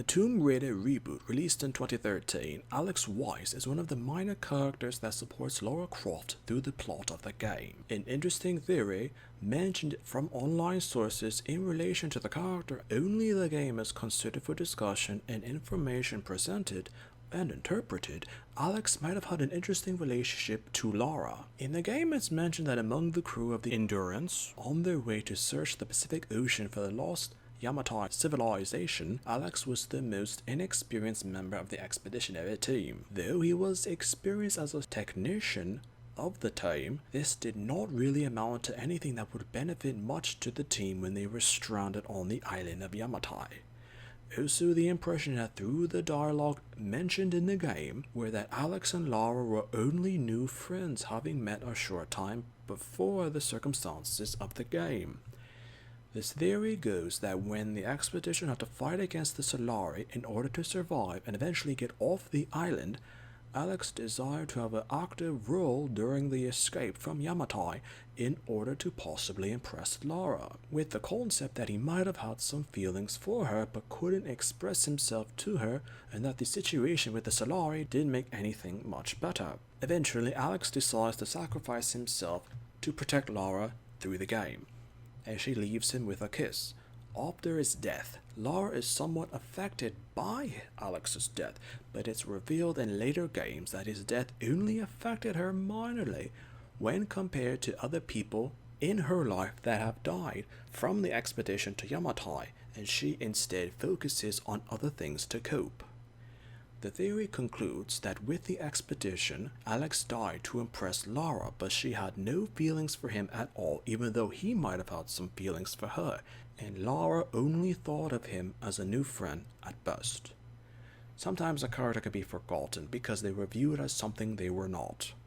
Tomb Raider reboot released in 2013, Alex Weisz is one of the minor characters that supports Lara Croft through the plot of the game. An interesting theory mentioned from online sources in relation to the character only the game is considered for discussion and information presented and interpreted, Alex might have had an interesting relationship to Lara. In the game, it's mentioned that among the crew of the Endurance, on their way to search the Pacific Ocean for the lost Yamatai civilization, Alex was the most inexperienced member of the expeditionary team. Though he was experienced as a technician of the team, this did not really amount to anything that would benefit much to the team when they were stranded on the island of Yamatai. Also, the impression that through the dialogue mentioned in the game were that Alex and Lara were only new friends, having met a short time before the circumstances of the game. This theory goes that when the expedition had to fight against the Solari in order to survive and eventually get off the island, Alex desired to have an active role during the escape from Yamatai in order to possibly impress Lara, with the concept that he might have had some feelings for her but couldn't express himself to her, and that the situation with the Solari didn't make anything much better. Eventually, Alex decides to sacrifice himself to protect Lara through the game, and she leaves him with a kiss. After his death, Lara is somewhat affected by Alex's death, but it's revealed in later games that his death only affected her minorly when compared to other people in her life that have died from the expedition to Yamatai, and she instead focuses on other things to cope. The theory concludes that with the expedition, Alex died to impress Lara, but she had no feelings for him at all, even though he might have had some feelings for her, and Lara only thought of him as a new friend at best. Sometimes a character can be forgotten because they were viewed as something they were not.